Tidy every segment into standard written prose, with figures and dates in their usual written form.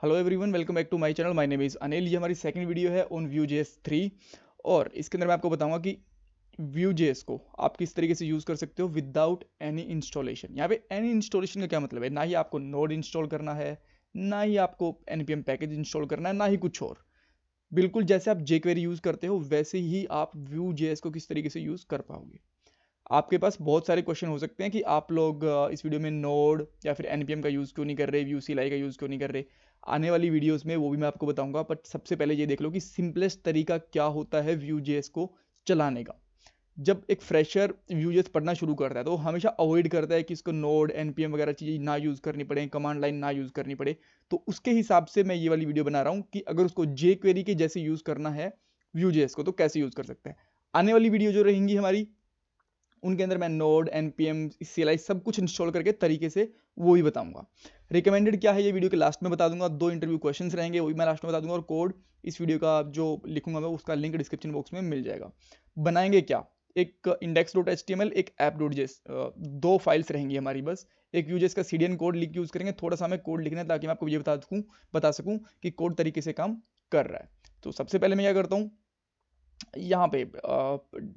Hello everyone, welcome back to my channel. My name is Anil. ये हमारी second video है on Vue.js 3 और इसके अंदर मैं आपको बताऊंगा कि Vue.js को आप किस तरीके से यूज़ कर सकते हो विदाउट एनी इंस्टॉलेशन। यहाँ पे एनी इंस्टॉलेशन का क्या मतलब है? ना ही आपको नोड इंस्टॉल करना है, ना ही आपको npm पैकेज इंस्टॉल करना है, ना ही कुछ और। बिल्कुल जैसे आप jQuery यूज़ करते हो वैसे ही आप Vue.js को किस तरीके से यूज़ कर पाओगे। आपके पास बहुत सारे क्वेश्चन हो सकते हैं कि आप लोग इस वीडियो में नोड या फिर npm का यूज़ क्यों नहीं कर रहे, व्यू CLI का यूज़ क्यों नहीं कर रहे। आने वाली वीडियोस में वो भी मैं आपको बताऊंगा, बट सबसे पहले ये देख लो कि सिंपलेस्ट तरीका क्या होता है Vue.js को चलाने का। जब एक फ्रेशर Vue.js पढ़ना शुरू करता है तो वो हमेशा अवॉइड करता है कि इसको नोड npm वगैरह चीज़ें ना यूज़ करनी पड़े, कमांड लाइन ना यूज़ करनी पड़े। तो उसके हिसाब से मैं ये वाली वीडियो बना रहा हूँ कि अगर उसको jQuery के जैसे यूज़ करना है Vue.js को तो कैसे यूज़ कर सकते हैं। आने वाली वीडियो जो रहेंगी हमारी उनके अंदर मैं नोड npm CLI सब कुछ इंस्टॉल करके तरीके से वो ही बताऊंगा। रिकमेंडेड क्या है ये वीडियो के लास्ट में बता दूंगा। 2 इंटरव्यू क्वेश्चंस रहेंगे वो भी मैं लास्ट में बता दूंगा, और कोड इस वीडियो का जो लिखूंगा मैं उसका लिंक डिस्क्रिप्शन बॉक्स में मिल जाएगा। बनाएंगे क्या? एक index.html, एक app.js, 2 फाइल्स रहेंगी हमारी बस। एक Vue.js का CDN कोड लिख यूज़ करेंगे। थोड़ा सा हमें कोड लिखना है ताकि मैं आपको ये बता सकूँ कि कोड तरीके से काम कर रहा है। तो सबसे पहले मैं क्या करता हूँ, यहाँ पे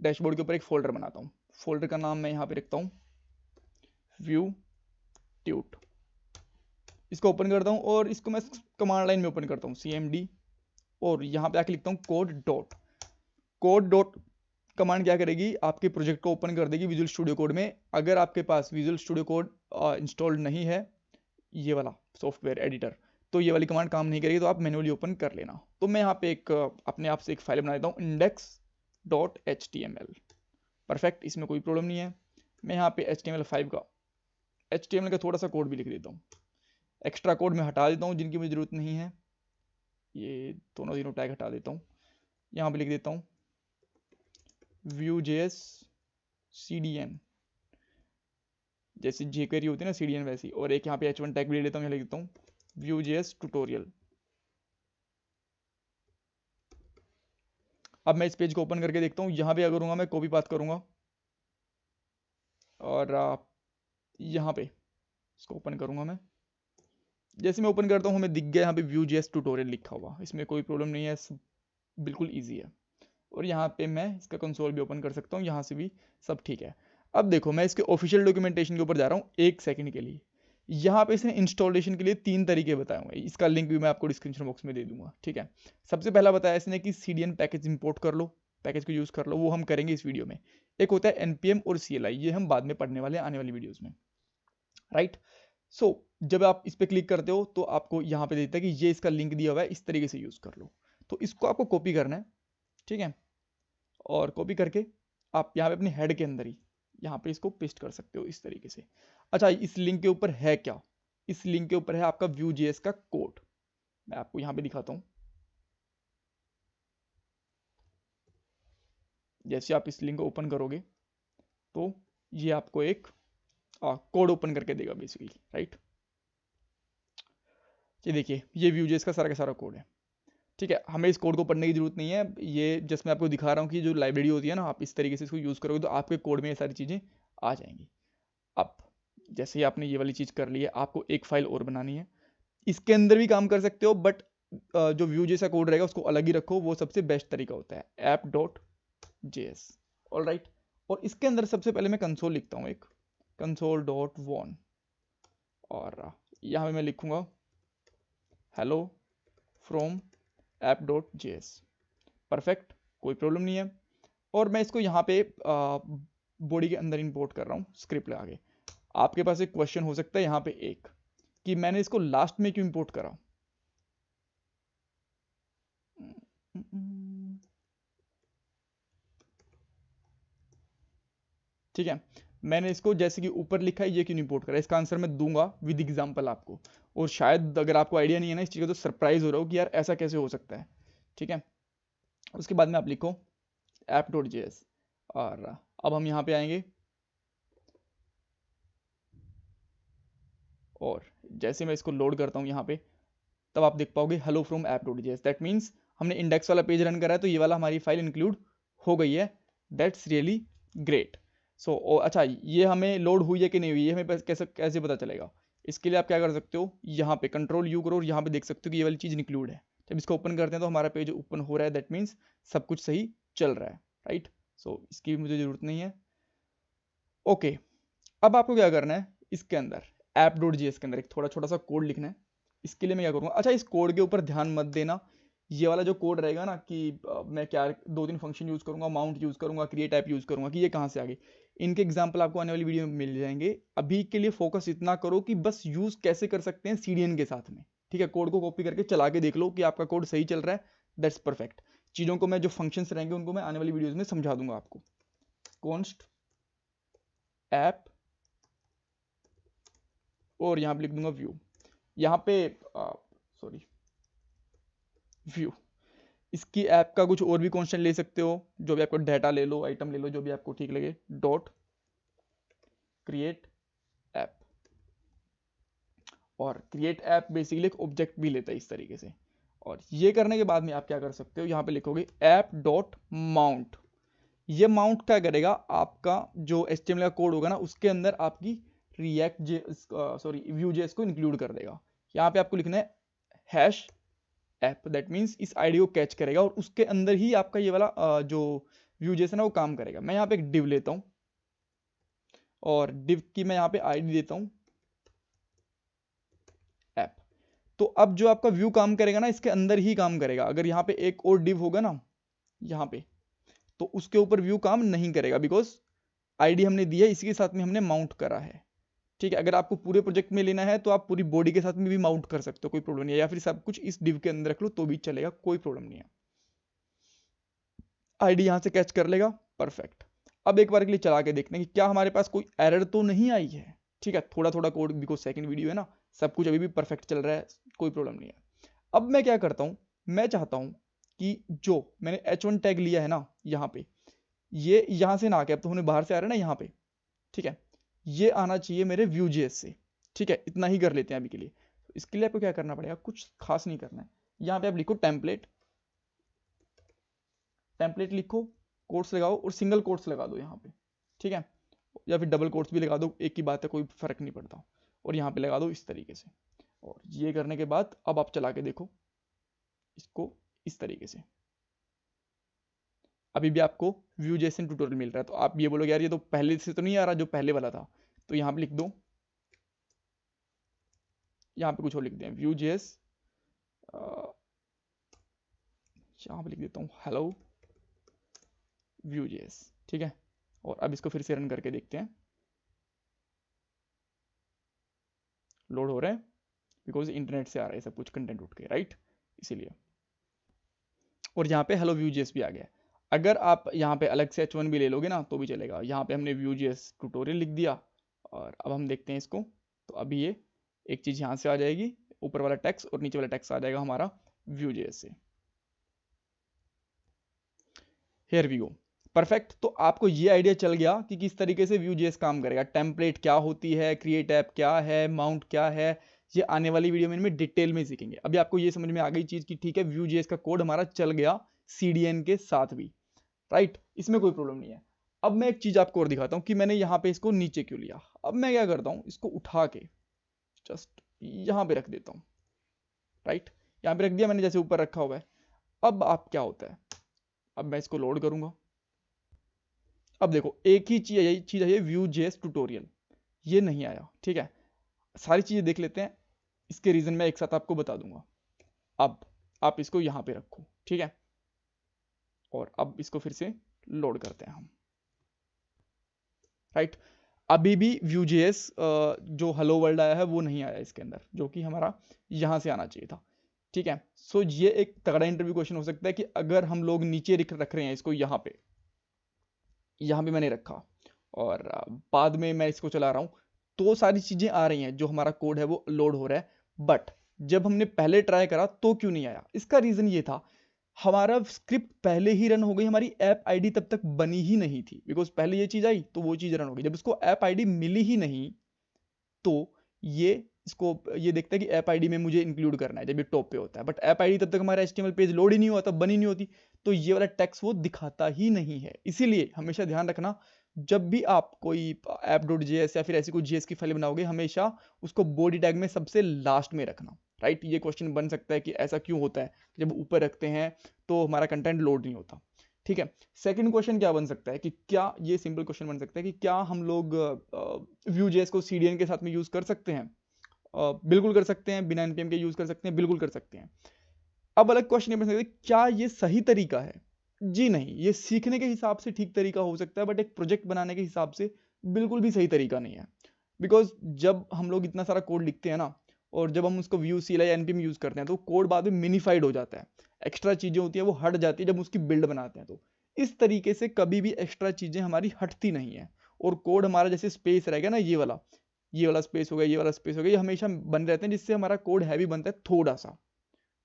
डैशबोर्ड के ऊपर एक फोल्डर बनाता हूँ। फोल्डर का नाम मैं यहाँ पे रखता हूँ व्यू ट्यूट। इसको ओपन करता हूँ और इसको मैं कमांड लाइन में ओपन करता हूँ cmd, और यहाँ पे आके लिखता हूँ कोड डॉट कमांड क्या करेगी, आपके प्रोजेक्ट को ओपन कर देगी विजुअल स्टूडियो कोड में। अगर आपके पास विजुअल स्टूडियो कोड इंस्टॉल्ड नहीं है, ये वाला सॉफ्टवेयर एडिटर, तो ये वाली कमांड काम नहीं करेगी, तो आप मैन्युअली ओपन कर लेना। तो मैं यहाँ पे एक अपने आप से एक फाइल बना देता हूँ index.html। परफेक्ट, इसमें कोई प्रॉब्लम नहीं है। मैं यहाँ पे HTML का थोड़ा सा कोड भी लिख देता हूँ। एक्स्ट्रा कोड मैं हटा देता हूँ जिनकी मुझे ज़रूरत नहीं है। ये दोनों तीनों टैग हटा देता हूँ। यहाँ पे लिख देता हूँ Vue.js CDN, जैसे jQuery होती है ना CDN वैसी। और एक यहाँ पे h1 टैग भी ले लेता हूँ, यहाँ लिख देता हूँ Vue.js ट्यूटोरियल। अब मैं इस पेज को ओपन करके देखता हूँ। यहाँ पे क्या करूँगा, मैं कॉपी पास्ट करूँगा और यहाँ पे इसको ओपन करूँगा मैं। जैसे मैं ओपन करता हूँ हमें दिख गया यहाँ पे Vue.js ट्यूटोरियल लिखा हुआ। इसमें कोई प्रॉब्लम नहीं है, बिल्कुल ईजी है। और यहाँ पे मैं इसका कंसोल भी ओपन कर सकता हूँ, यहाँ से भी सब ठीक है। अब देखो मैं इसके ऑफिशियल डॉक्यूमेंटेशन के ऊपर जा रहा हूँ एक सेकंड के लिए। यहाँ पे इसने इंस्टॉलेशन के लिए 3 तरीके बताए हुए हैं। इसका लिंक भी मैं आपको डिस्क्रिप्शन बॉक्स में दे दूंगा, ठीक है। सबसे पहला बताया इसने कि CDN पैकेज इंपोर्ट कर लो, पैकेज को यूज़ कर लो, वो हम करेंगे इस वीडियो में। एक होता है npm और CLI, ये हम बाद में पढ़ने वाले हैं आने वाली वीडियोज़ में, राइट। सो जब आप इस पर क्लिक करते हो तो आपको यहाँ पे देता है कि ये इसका लिंक दिया हुआ है, इस तरीके से यूज़ कर लो। तो इसको आपको कॉपी करना है, ठीक है। और कॉपी करके आप यहाँ पे अपने हेड के अंदर ही यहाँ पे इसको पेस्ट कर सकते हो इस तरीके से। अच्छा, इस लिंक के ऊपर है क्या? इस लिंक के ऊपर है आपका Vue.js का कोड। मैं आपको यहाँ पे दिखाता हूँ। जैसे आप इस लिंक को ओपन करोगे तो ये आपको एक कोड ओपन करके देगा बेसिकली, राइट। ये देखिए, ये Vue.js का सारा कोड है, ठीक है। हमें इस कोड को पढ़ने की जरूरत नहीं है। ये जस्ट मैं आपको दिखा रहा हूँ कि जो लाइब्रेरी होती है ना, आप इस तरीके से इसको यूज़ करोगे तो आपके कोड में ये सारी चीज़ें आ जाएंगी। अब जैसे ही आपने ये वाली चीज़ कर ली है, आपको एक फाइल और बनानी है। इसके अंदर भी काम कर सकते हो, बट जो Vue.js का कोड रहेगा उसको अलग ही रखो, वो सबसे बेस्ट तरीका होता है app.js। All right. और इसके अंदर सबसे पहले मैं कंसोल लिखता हूँ, एक console.warn, और यहाँ पे मैं लिखूंगा hello from app.js। परफेक्ट, कोई प्रॉब्लम नहीं है। और मैं इसको यहाँ पे बॉडी के अंदर इंपोर्ट कर रहा हूँ स्क्रिप्ट लगा के। आपके पास एक क्वेश्चन हो सकता है यहाँ पे एक, कि मैंने इसको लास्ट में क्यों इंपोर्ट करा। ठीक है, मैंने इसको जैसे कि ऊपर लिखा है ये क्यों इंपोर्ट करा, इसका आंसर मैं दूंगा विद एग्जांपल आपको। और शायद अगर आपको आइडिया नहीं है ना इस चीज़ का तो सरप्राइज हो रहा हो कि यार ऐसा कैसे हो सकता है, ठीक है। उसके बाद में आप लिखो app.js, और अब हम यहाँ पे आएंगे और जैसे मैं इसको लोड करता हूँ यहाँ पे, तब आप देख पाओगे hello from app.js। That means हमने इंडेक्स वाला पेज रन करा है तो ये वाला हमारी फाइल इंक्लूड हो गई है। That's really great. सो अच्छा, ये हमें लोड हुई है कि नहीं हुई है, हमें कैसे कैसे पता चलेगा? इसके लिए आप क्या कर सकते हो, यहाँ पे कंट्रोल यू करो और यहाँ पे देख सकते हो कि ये वाली चीज़ इंक्लूड है। जब इसको ओपन करते हैं तो हमारा पेज ओपन हो रहा है, दैट मीन्स सब कुछ सही चल रहा है, राइट। सो इसकी मुझे ज़रूरत नहीं है। ओके, अब आपको क्या करना है, इसके अंदर app.js के अंदर एक थोड़ा छोटा सा कोड लिखना है। इसके लिए मैं क्या करूँगा, अच्छा इस कोड के ऊपर ध्यान मत देना, ये वाला जो कोड रहेगा ना कि मैं क्या 2-3 फंक्शन यूज़ करूँगा, माउंट यूज़ करूँगा, क्रिएट ऐप यूज़ करूँगा, कि ये कहाँ से आ गई, इनके एग्जाम्पल आपको आने वाली वीडियो में मिल जाएंगे। अभी के लिए फोकस इतना करो कि बस यूज़ कैसे कर सकते हैं CDN के साथ में, ठीक है। कोड को कॉपी करके चला के देख लो कि आपका कोड सही चल रहा है, दैट्स परफेक्ट। चीज़ों को मैं जो फंक्शंस रहेंगे उनको मैं आने वाली वीडियोज़ में समझा दूंगा आपको। कॉन्स्ट ऐप और यहाँ पे लिख दूंगा व्यू, यहाँ पे सॉरी व्यू, इसकी ऐप का कुछ और भी कॉन्स्टेंट ले सकते हो, जो भी आपको डाटा ले लो, आइटम ले लो, जो भी आपको ठीक लगे, डॉट क्रिएट ऐप। और क्रिएट ऐप बेसिकली एक ऑब्जेक्ट भी लेता है इस तरीके से। और ये करने के बाद में आप क्या कर सकते हो, यहाँ पे लिखोगे ऐप डॉट माउंट। ये माउंट क्या करेगा, आपका जो HTML का कोड होगा ना उसके अंदर आपकी Vue.js को इंक्लूड कर देगा। यहाँ पे आपको लिखना है हैश ऐप, दैट मीन्स इस आईडी को कैच करेगा और उसके अंदर ही आपका ये वाला जो Vue.js है ना वो काम करेगा। मैं यहाँ पे एक डिव लेता हूँ और डिव की मैं यहाँ पे आईडी देता हूँ ऐप। तो अब जो आपका व्यू काम करेगा ना इसके अंदर ही काम करेगा। अगर यहाँ पे एक और डिव होगा ना यहाँ पे, तो उसके ऊपर व्यू काम नहीं करेगा, बिकॉज आईडी हमने दी है, इसी के साथ में हमने माउंट करा है, ठीक है। अगर आपको पूरे प्रोजेक्ट में लेना है तो आप पूरी बॉडी के साथ में भी माउंट कर सकते हो, कोई प्रॉब्लम नहीं है, या फिर सब कुछ इस डिव के अंदर रख लो तो भी चलेगा, कोई प्रॉब्लम नहीं है। आईडी यहां से कैच कर लेगा, परफेक्ट। अब एक बार के लिए चला के देखते हैं कि क्या हमारे पास कोई एरर तो नहीं आई है, ठीक है। थोड़ा थोड़ा कोड, बिकॉज सेकंड वीडियो है ना, सब कुछ अभी भी परफेक्ट चल रहा है, कोई प्रॉब्लम नहीं है। अब मैं क्या करता हूं, मैं चाहता हूं कि जो मैंने H1 टैग लिया है ना यहाँ पे, ये यहाँ से ना आके, अब तो हमने बाहर से आ रहा है ना यहाँ पे, ठीक है, ये आना चाहिए मेरे Vue.js से, ठीक है। इतना ही कर लेते हैं अभी के लिए। तो इसके लिए आपको क्या करना पड़ेगा, कुछ खास नहीं करना है। यहाँ पे आप लिखो टेम्पलेट, टेम्पलेट लिखो, कोट्स लगाओ और सिंगल कोट्स लगा दो यहाँ पे, ठीक है, या फिर डबल कोट्स भी लगा दो, एक ही बात है, कोई फर्क नहीं पड़ता। और यहाँ पे लगा दो इस तरीके से। और ये करने के बाद अब आप चला के देखो इसको इस तरीके से, अभी भी आपको Vue.js ट्यूटोरियल मिल रहा है। तो आप ये बोलोगे यार ये तो पहले से तो नहीं आ रहा जो पहले वाला था, तो यहाँ पे लिख दो, यहाँ पे कुछ और लिख दें Vue.js, यहाँ पे लिख देता हूँ हेलो Vue.js, ठीक है। और अब इसको फिर से रन करके देखते हैं, लोड हो रहा है, बिकॉज इंटरनेट से आ रहा है सब कुछ कंटेंट उठ के, राइट, इसीलिए। और यहाँ पे हेलो Vue.js भी आ गया। अगर आप यहाँ पे अलग से H1 भी ले लोगे ना तो भी चलेगा। यहाँ पे हमने Vue.js ट्यूटोरियल लिख दिया और अब हम देखते हैं इसको। तो अभी ये एक चीज़ यहाँ से आ जाएगी, ऊपर वाला टेक्स्ट, और नीचे वाला टेक्स्ट आ जाएगा हमारा Vue.js से। Here we go, perfect. तो आपको ये आइडिया चल गया कि किस तरीके से Vue.js काम करेगा, टेम्पलेट क्या होती है, क्रिएट ऐप क्या है, माउंट क्या है, ये आने वाली वीडियो में इनमें डिटेल में सीखेंगे। अभी आपको ये समझ में आ गई चीज़ कि ठीक है Vue.js का कोड हमारा चल गया CDN के साथ भी, राइट, इसमें कोई प्रॉब्लम नहीं है। अब मैं एक चीज़ आपको और दिखाता हूँ कि मैंने यहाँ पे इसको नीचे क्यों लिया। अब मैं क्या करता हूँ, इसको उठा के जस्ट यहाँ पे रख देता हूँ, राइट, यहाँ पे रख दिया मैंने जैसे ऊपर रखा हुआ है। अब आप क्या होता है, अब मैं इसको लोड करूंगा। अब देखो एक ही चीज़ है Vue.js ट्यूटोरियल, ये नहीं आया, ठीक है। सारी चीज़ें देख लेते हैं, इसके रीज़न मैं एक साथ आपको बता दूंगा। अब आप इसको यहाँ पे रखो, ठीक है, और अब इसको फिर से लोड करते हैं हम, राइट। अभी भी Vue.js जो हेलो वर्ल्ड आया है वो नहीं आया इसके अंदर, जो कि हमारा यहाँ से आना चाहिए था, ठीक है। सो ये एक तगड़ा इंटरव्यू क्वेश्चन हो सकता है कि अगर हम लोग नीचे रख रहे हैं इसको, यहाँ पे मैंने रखा और बाद में मैं इसको चला रहा हूँ, तो सारी चीज़ें आ रही हैं, जो हमारा कोड है वो लोड हो रहा है, बट जब हमने पहले ट्राई करा तो क्यों नहीं आया। इसका रीज़न ये था, हमारा स्क्रिप्ट पहले ही रन हो गई, हमारी ऐप आईडी तब तक बनी ही नहीं थी, बिकॉज पहले ये चीज़ आई तो वो चीज़ रन हो गई। जब इसको ऐप आईडी मिली ही नहीं तो ये इसको ये देखता है कि ऐप आईडी में मुझे इंक्लूड करना है जब ये टॉप पे होता है, बट ऐप आईडी तब तक हमारा HTML पेज लोड ही नहीं हुआ, तब बनी नहीं होती, तो ये वाला टेक्स्ट वो दिखाता ही नहीं है। इसीलिए हमेशा ध्यान रखना, जब भी आप कोई app.js या फिर ऐसी कोई JS की फाइल बनाओगे, हमेशा उसको बॉडी टैग में सबसे लास्ट में रखना, राइट। ये क्वेश्चन बन सकता है कि ऐसा क्यों होता है, जब ऊपर रखते हैं तो हमारा कंटेंट लोड नहीं होता, ठीक है। सेकंड क्वेश्चन क्या बन सकता है कि क्या, ये सिंपल क्वेश्चन बन सकता है कि क्या हम लोग Vue.js को CDN के साथ में यूज कर सकते हैं? बिल्कुल कर सकते हैं। बिना npm के यूज कर सकते हैं, बिल्कुल कर सकते हैं। अब अलग क्वेश्चन ये बन सकता है, क्या ये सही तरीका है? जी नहीं, ये सीखने के हिसाब से ठीक तरीका हो सकता है, बट एक प्रोजेक्ट बनाने के हिसाब से बिल्कुल भी सही तरीका नहीं है। बिकॉज जब हम लोग इतना सारा कोड लिखते हैं ना, और जब हम उसको Vue, CLI या npm यूज करते हैं, तो कोड बाद में मिनिफाइड हो जाता है, एक्स्ट्रा चीजें होती हैं वो हट जाती है जब उसकी बिल्ड बनाते हैं। तो इस तरीके से कभी भी एक्स्ट्रा चीजें हमारी हटती नहीं है, और कोड हमारा जैसे स्पेस रहेगा ना, ये वाला स्पेस हो गया, ये वाला स्पेस हो गया, ये हमेशा बन रहते हैं, जिससे हमारा कोड हैवी बनता है थोड़ा सा,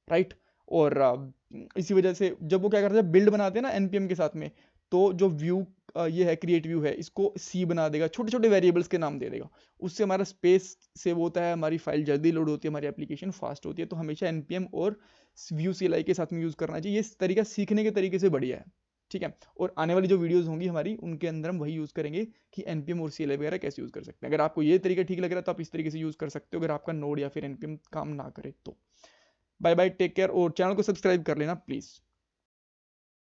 राइट। और इसी वजह से जब वो क्या करते हैं, बिल्ड बनाते हैं ना npm के साथ में, तो जो व्यू ये है, क्रिएट व्यू है, इसको सी बना देगा, छोटे छोटे वेरिएबल्स के नाम दे देगा, उससे हमारा स्पेस सेव होता है, हमारी फाइल जल्दी लोड होती है, हमारी एप्लीकेशन फास्ट होती है। तो हमेशा npm और व्यू CLI के साथ में यूज करना चाहिए, ये तरीका सीखने के तरीके से बढ़िया है, ठीक है। और आने वाली जो वीडियोस होंगी हमारी, उनके अंदर हम वही यूज करेंगे कि npm और CLI वगैरह कैसे यूज कर सकते हैं। अगर आपको ये तरीका ठीक लग रहा है तो आप इस तरीके से यूज कर सकते हो, अगर आपका नोड या फिर npm काम ना करे तो। बाय बाय, टेक केयर, और चैनल को सब्सक्राइब कर लेना प्लीज।